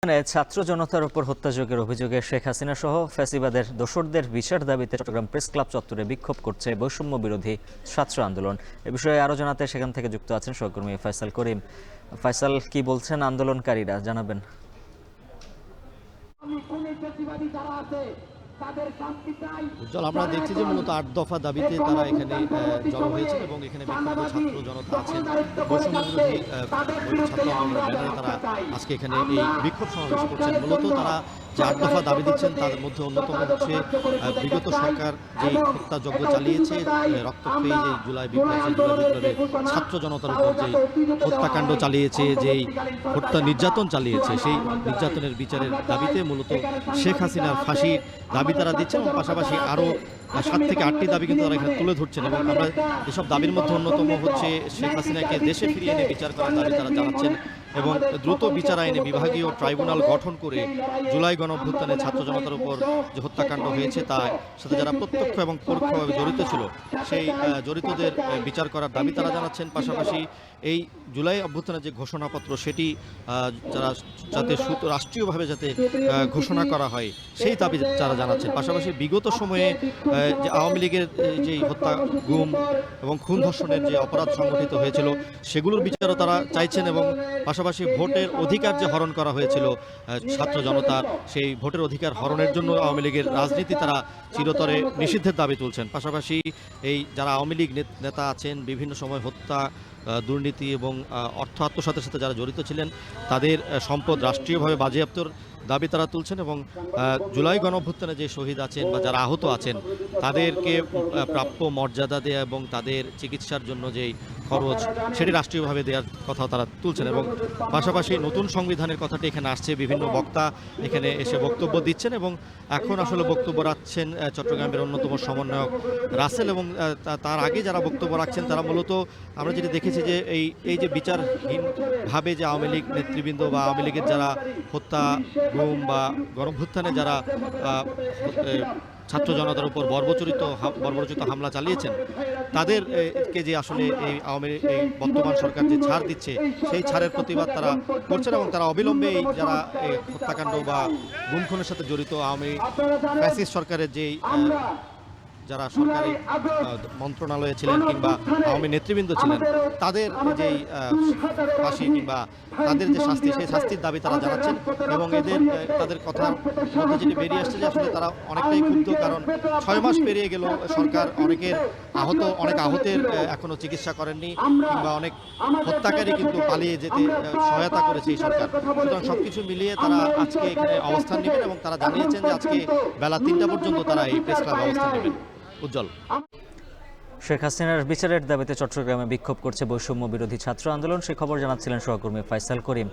ছাত্র জনতার উপর হত্যাযজ্ঞের অভিযোগে শেখ হাসিনা সহ ফ্যাসিবাদের দোসরদের বিচার দাবিতে চট্টগ্রাম প্রেস ক্লাব চত্বরে বিক্ষোভ করছে বৈষম্য বিরোধী ছাত্র আন্দোলন। এ বিষয়ে আরো জানাতে সেখান থেকে যুক্ত আছেন সহকর্মী ফয়সাল করিম। ফয়সাল, কি বলছেন আন্দোলনকারীরা, জানাবেন। উজ্জ্বল, আমরা দেখছি যে মূলত ৮ দফা দাবিতে তারা এখানে জড়ো হয়েছেন এবং এখানে বিক্ষুব্ধ ছাত্র জনতা আছেন। বৈষম্য বিরোধী ছাত্র আন্দোলনের ব্যানারে তারা আজকে এখানে এই বিক্ষোভ সমাবেশ করছেন। মূলত তারা যে ৮ দফা দাবি দিচ্ছেন তাদের মধ্যে অন্যতম হচ্ছে বিগত সরকার যে হত্যাযজ্ঞ চালিয়েছে, রক্তক্ষয়ী যে জুলাই বিপ্লবে ছাত্র জনতার উপর যে হত্যাকাণ্ড চালিয়েছে, যেই হত্যা নির্যাতন চালিয়েছে, সেই নির্যাতনের বিচারের দাবিতে মূলত শেখ হাসিনার ফাঁসির দাবি তারা দিচ্ছেন এবং পাশাপাশি আরও ৭ থেকে ৮টি দাবি কিন্তু তারা এখানে তুলে ধরছেন। এবং আমরা এসব দাবির মধ্যে অন্যতম হচ্ছে শেখ হাসিনাকে দেশে ফিরিয়ে এনে বিচার করার দাবি তারা জানাচ্ছেন এবং দ্রুত বিচার আইনে বিভাগীয় ট্রাইব্যুনাল গঠন করে জুলাই গণঅভ্যুত্থানে ছাত্র জনতার উপর যে হত্যাকাণ্ড হয়েছে তার সাথে যারা প্রত্যক্ষ এবং পরোক্ষভাবে জড়িত ছিল সেই জড়িতদের বিচার করার দাবি তারা জানাচ্ছেন। পাশাপাশি এই জুলাই অভ্যুত্থানের যে ঘোষণাপত্র সেটি যাতে রাষ্ট্রীয়ভাবে যাতে ঘোষণা করা হয় সেই দাবি তারা জানাচ্ছেন। পাশাপাশি বিগত সময়ে যে আওয়ামী লীগের যে হত্যা, গুম এবং খুন ধর্ষণের যে অপরাধ সংগঠিত হয়েছিল সেগুলোর বিচারও তারা চাইছেন এবং পাশাপাশি ভোটের অধিকার যে হরণ করা হয়েছিল ছাত্র জনতার, সেই ভোটের অধিকার হরণের জন্য আওয়ামী লীগের রাজনীতি তারা চিরতরে নিষিদ্ধের দাবি তুলছেন। পাশাপাশি এই যারা আওয়ামী লীগ নেতা আছেন, বিভিন্ন সময় হত্যা, দুর্নীতি এবং অর্থ আত্মসাতের সাথে যারা জড়িত ছিলেন তাদের সম্পদ রাষ্ট্রীয়ভাবে বাজেয়াপ্তর দাবি তারা তুলছেন এবং জুলাই গণঅভ্যুত্থানে যে শহীদ আছেন বা যারা আহত আছেন তাদেরকে প্রাপ্য মর্যাদা দেয়া এবং তাদের চিকিৎসার জন্য যেই খরচ সেটি রাষ্ট্রীয়ভাবে দেওয়ার কথা তারা তুলছেন। এবং পাশাপাশি নতুন সংবিধানের কথাটি এখানে আসছে, বিভিন্ন বক্তা এখানে এসে বক্তব্য দিচ্ছেন এবং এখন আসলে বক্তব্য রাখছেন চট্টগ্রামের অন্যতম সমন্বয়ক রাসেল এবং তার আগে যারা বক্তব্য রাখছেন তারা মূলত আমরা যেটা দেখেছি যে এই যে বিচারহীনভাবে যে আওয়ামী লীগ নেতৃবৃন্দ বা আওয়ামী লীগের যারা হত্যা, গুম বা গণঅভ্যুত্থানে যারা ছাত্র জনতার উপর বর্বরোচিত হামলা চালিয়েছেন তাদেরকে যে আসলে এই বর্তমান সরকার যে ছাড় দিচ্ছে সেই ছাড়ের প্রতিবাদ তারা করছেন এবং তারা অবিলম্বে এই যারা এই হত্যাকাণ্ড বা গুম খুনের সাথে জড়িত আওয়ামী ফ্যাসিস্ট সরকারের যেই যারা সরকারি মন্ত্রণালয়ে ছিলেন কিংবা আওয়ামী নেতৃবৃন্দ ছিলেন তাদের যেই ফাঁসি কিংবা তাদের যে শাস্তি সেই শাস্তির দাবি তারা জানাচ্ছেন এবং তাদের কথার মধ্যে যেটি বেরিয়ে আসছে যে আসলে তারা অনেকটাই ক্ষুব্ধ, কারণ 6 মাস পেরিয়ে গেল সরকার অনেক আহতের এখনো চিকিৎসা করেননি কিংবা অনেক হত্যাকারী কিন্তু পালিয়ে যেতে সহায়তা করেছে এই সরকার। সুতরাং সবকিছু মিলিয়ে তারা আজকে এখানে অবস্থান নেবেন এবং তারা জানিয়েছেন যে আজকে বেলা 3টা পর্যন্ত তারা এই প্রেস ক্লাবে অবস্থান নেবেন। উজ্জ্বল, শেখ হাসিনার বিচারের দাবিতে চট্টগ্রামে বিক্ষোভ করছে বৈষম্য বিরোধী ছাত্র আন্দোলন। সে খবর জানাচ্ছিলেন সহকর্মী ফয়সাল করিম।